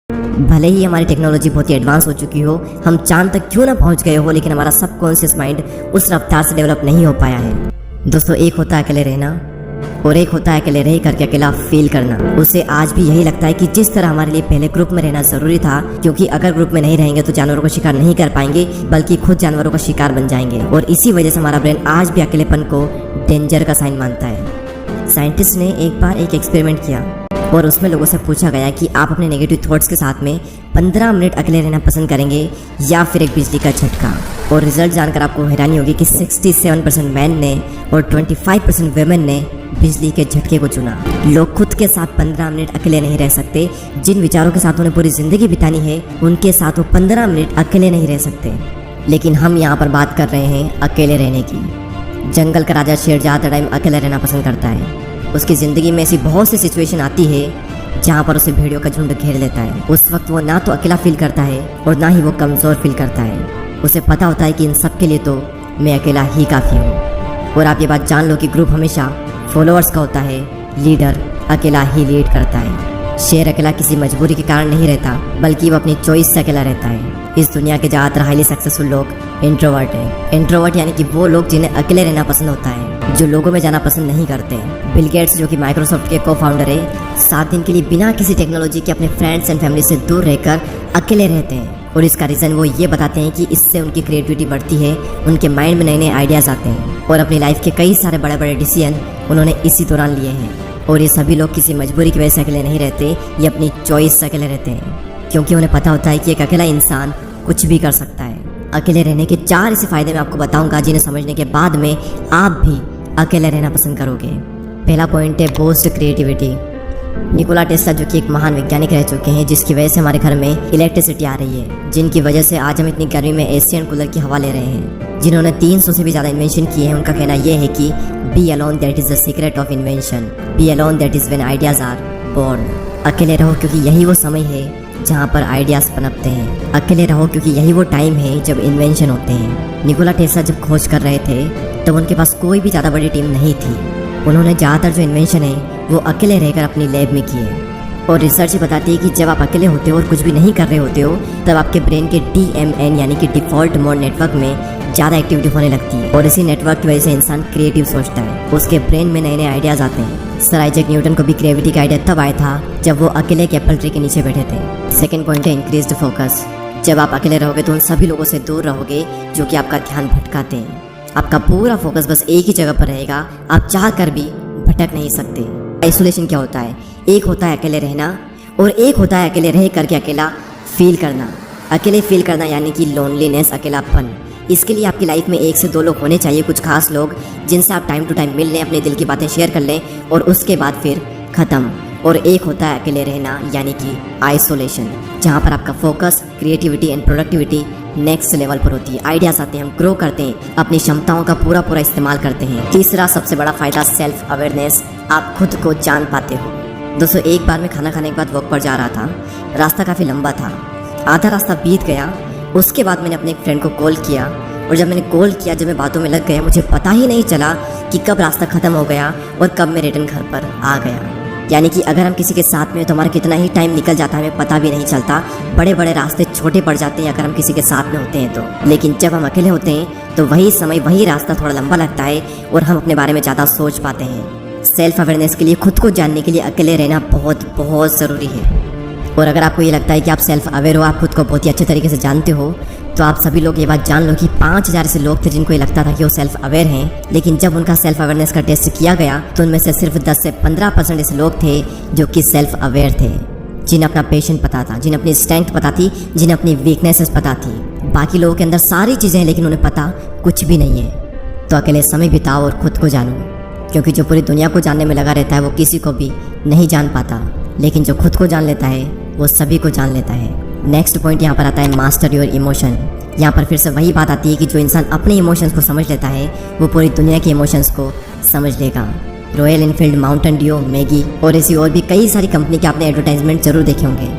भले ही हमारी टेक्नोलॉजी बहुत ही एडवांस हो चुकी हो, हम चांद तक क्यों ना पहुंच गए हो, लेकिन हमारा सबकॉन्शियस माइंड उस रफ्तार से डेवलप नहीं हो पाया है। दोस्तों, एक होता है अकेले रहना और एक होता है अकेले रह करके अकेला फील करना। उसे आज भी यही लगता है कि जिस तरह हमारे लिए पहले ग्रुप में रहना जरूरी था, क्योंकि अगर ग्रुप में नहीं रहेंगे तो जानवरों का शिकार नहीं कर पाएंगे, बल्कि खुद जानवरों का शिकार बन जाएंगे। और इसी वजह से हमारा ब्रेन आज भी अकेलेपन को डेंजर का साइन मानता है। साइंटिस्ट ने एक बार एक एक्सपेरिमेंट किया और उसमें लोगों से पूछा गया कि आप अपने नेगेटिव थॉट्स के साथ में 15 मिनट अकेले रहना पसंद करेंगे या फिर एक बिजली का झटका। और रिजल्ट जानकर आपको हैरानी होगी कि 67% मैन ने और 25% वेमेन ने बिजली के झटके को चुना। लोग खुद के साथ 15 मिनट अकेले नहीं रह सकते। जिन विचारों के साथ उन्हें पूरी जिंदगी बितानी है, उनके साथ वो 15 मिनट अकेले नहीं रह सकते। लेकिन हम यहाँ पर बात कर रहे हैं अकेले रहने की। जंगल का राजा शेर ज़्यादा टाइम अकेले रहना पसंद करता है। उसकी ज़िंदगी में ऐसी बहुत सी सिचुएशन आती है जहाँ पर उसे भेड़ियों का झुंड घेर लेता है। उस वक्त वो ना तो अकेला फील करता है और ना ही वो कमज़ोर फील करता है। उसे पता होता है कि इन सब के लिए तो मैं अकेला ही काफ़ी हूँ। और आप ये बात जान लो कि ग्रुप हमेशा फॉलोअर्स का होता है, लीडर अकेला ही लीड करता है। शेर अकेला किसी मजबूरी के कारण नहीं रहता, बल्कि वो अपनी चॉइस से अकेला रहता है। इस दुनिया के ज़्यादातर हाईली सक्सेसफुल लोग इंट्रोवर्ट हैं। इंट्रोवर्ट यानी कि वो लोग जिन्हें अकेले रहना पसंद होता है, जो लोगों में जाना पसंद नहीं करते। बिल गेट्स, जो कि माइक्रोसॉफ्ट के को-फाउंडर है, 7 दिन के लिए बिना किसी टेक्नोलॉजी के अपने फ्रेंड्स एंड फैमिली से दूर रहकर अकेले रहते हैं। और इसका रीज़न वो ये बताते हैं कि इससे उनकी क्रिएटिविटी बढ़ती है, उनके माइंड में नए नए आइडियाज़ आते हैं और अपनी लाइफ के कई सारे बड़े बड़े डिसीजन उन्होंने इसी दौरान लिए हैं। और ये सभी लोग किसी मजबूरी की वजह से अकेले नहीं रहते, ये अपनी चॉइस से अकेले रहते हैं, क्योंकि उन्हें पता होता है कि एक अकेला इंसान कुछ भी कर सकता है। अकेले रहने के 4 ऐसे फ़ायदे मैं आपको बताऊंगा, जिन्हें समझने के बाद में आप भी अकेले रहना पसंद करोगे। पहला पॉइंट है बूस्ट क्रिएटिविटी। निकोला टेस्ला, जो कि एक महान वैज्ञानिक रह चुके हैं, जिसकी वजह से हमारे घर में इलेक्ट्रिसिटी आ रही है, जिनकी वजह से आज हम इतनी गर्मी में एसी एंड कूलर की हवा ले रहे हैं, जिन्होंने 300 से भी ज़्यादा इन्वेंशन किए हैं। उनका कहना यह है कि be alone that is the secret of invention, be alone that is when ideas are born. अकेले रहो क्योंकि यही वो समय है जहाँ पर आइडियाज़ पनपते हैं। अकेले रहो क्योंकि यही वो टाइम है जब इन्वेंशन होते हैं। निकोला टेस्ला जब खोज कर रहे थे तब उनके पास कोई भी ज़्यादा बड़ी टीम नहीं थी। उन्होंने ज़्यादातर जो इन्वेंशन है वो अकेले रहकर अपनी लैब में किए। और रिसर्च बताती है कि जब आप अकेले होते हो और कुछ भी नहीं कर रहे होते हो, तब आपके ब्रेन के DMN यानी कि डिफ़ॉल्ट मोड नेटवर्क में ज़्यादा एक्टिविटी होने लगती है। और इसी नेटवर्क की वजह से इंसान क्रिएटिव सोचता है, उसके ब्रेन में नए नए आइडियाज़ आते हैं। सर आइजैक न्यूटन को भी क्रिएटिविटी का आइडिया तब आया था जब वो अकेले एक एप्पल ट्री के नीचे बैठे थे। सेकेंड पॉइंट है इंक्रीज्ड फोकस। जब आप अकेले रहोगे तो उन सभी लोगों से दूर रहोगे जो कि आपका ध्यान भटकाते हैं। आपका पूरा फोकस बस एक ही जगह पर रहेगा, आप चाह कर भी भटक नहीं सकते। आइसोलेशन क्या होता है? एक होता है अकेले रहना और एक होता है अकेले रह करके अकेला फील करना। अकेले फील करना यानी कि लोनलीनेस, अकेलापन। इसके लिए आपकी लाइफ में 1 से 2 लोग होने चाहिए, कुछ खास लोग जिनसे आप टाइम टू टाइम मिल लें, अपने दिल की बातें शेयर कर लें और उसके बाद फिर ख़त्म। और एक होता है अकेले रहना यानी कि आइसोलेशन, जहाँ पर आपका focus, creativity and productivity next level पर होती है। आइडियाज़ आते हैं, हम ग्रो करते हैं, अपनी क्षमताओं का पूरा इस्तेमाल करते हैं। तीसरा सबसे बड़ा फ़ायदा सेल्फ अवेयरनेस, आप खुद को जान पाते हो। दोस्तों, एक बार मैं खाना खाने के बाद वॉक पर जा रहा था। रास्ता काफ़ी लंबा था, आधा रास्ता बीत गया। उसके बाद मैंने अपने एक फ्रेंड को कॉल किया और जब मैंने कॉल किया, जब मैं बातों में लग गया, मुझे पता ही नहीं चला कि कब रास्ता ख़त्म हो गया और कब मैं रिटर्न घर पर आ गया। यानी कि अगर हम किसी के साथ में तो हमारा कितना ही टाइम निकल जाता है, हमें पता भी नहीं चलता। बड़े बड़े रास्ते छोटे पड़ जाते हैं अगर हम किसी के साथ में होते हैं तो। लेकिन जब हम अकेले होते हैं तो वही समय, वही रास्ता थोड़ा लंबा लगता है और हम अपने बारे में ज़्यादा सोच पाते हैं। सेल्फ अवेयरनेस के लिए, खुद को जानने के लिए अकेले रहना बहुत ज़रूरी है। और अगर आपको ये लगता है कि आप सेल्फ अवेयर हो, आप खुद को बहुत ही अच्छे तरीके से जानते हो, तो आप सभी लोग ये बात जान लो कि 5000 ऐसे लोग थे जिनको ये लगता था कि वो सेल्फ अवेयर हैं, लेकिन जब उनका सेल्फ अवेयरनेस का टेस्ट किया गया तो उनमें से सिर्फ 10 से 15% ऐसे लोग थे जो कि सेल्फ अवेयर थे, जिन्हें अपना पेशेंट पता था, जिन्हें अपनी स्ट्रेंथ पता थी, जिन्हें अपनी वीकनेसेस पता थी। बाकी लोगों के अंदर सारी चीज़ें हैं लेकिन उन्हें पता कुछ भी नहीं है। तो अकेले समय बिताओ और खुद को जानो, क्योंकि जो पूरी दुनिया को जानने में लगा रहता है वो किसी को भी नहीं जान पाता, लेकिन जो खुद को जान लेता है वो सभी को जान लेता है। नेक्स्ट पॉइंट यहाँ पर आता है मास्टर योर इमोशन। यहाँ पर फिर से वही बात आती है कि जो इंसान अपने इमोशंस को समझ लेता है वो पूरी दुनिया के इमोशंस को समझ लेगा। Royal Enfield, Mountain Dew, Maggi और ऐसी और भी कई सारी कंपनी के आपने एडवर्टाइजमेंट जरूर देखे होंगे।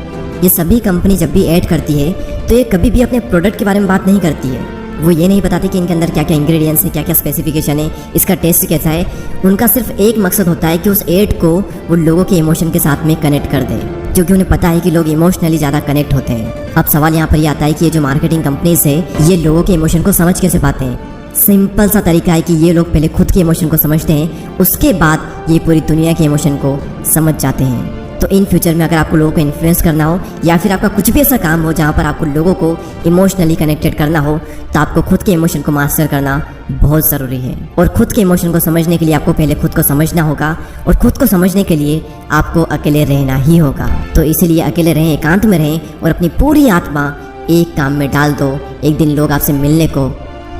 ये सभी कंपनी जब भी ऐड करती है तो ये कभी भी अपने प्रोडक्ट के बारे में बात नहीं करती है। वो ये नहीं बताते कि इनके अंदर क्या क्या इंग्रेडिएंट्स है, क्या क्या स्पेसिफिकेशन है, इसका टेस्ट कैसा है। उनका सिर्फ एक मकसद होता है कि उस ऐड को वो लोगों के इमोशन के साथ में कनेक्ट कर दे। क्योंकि उन्हें पता है कि लोग इमोशनली ज़्यादा कनेक्ट होते हैं। अब सवाल यहाँ पर ये आता है कि ये जो मार्केटिंग कंपनीज है ये लोगों के इमोशन को समझ कैसे पाते हैं। सिंपल सा तरीका है कि ये लोग पहले खुद के इमोशन को समझते हैं, उसके बाद ये पूरी दुनिया के इमोशन को समझ जाते हैं। तो इन फ्यूचर में अगर आपको लोगों को इन्फ्लुएंस करना हो या फिर आपका कुछ भी ऐसा काम हो जहाँ पर आपको लोगों को इमोशनली कनेक्टेड करना हो, तो आपको खुद के इमोशन को मास्टर करना बहुत ज़रूरी है। और खुद के इमोशन को समझने के लिए आपको पहले खुद को समझना होगा, और खुद को समझने के लिए आपको अकेले रहना ही होगा। तो इसीलिए अकेले रहें, एकांत में रहें और अपनी पूरी आत्मा एक काम में डाल दो। एक दिन लोग आपसे मिलने को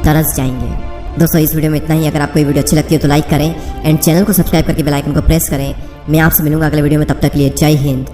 तरस जाएंगे। दोस्तों इस वीडियो में इतना ही। अगर आपको ये वीडियो अच्छी लगती है तो लाइक करें एंड चैनल को सब्सक्राइब करके बेल आइकन को प्रेस करें। मैं आपसे मिलूंगा अगले वीडियो में, तब तक के लिए जय हिंद।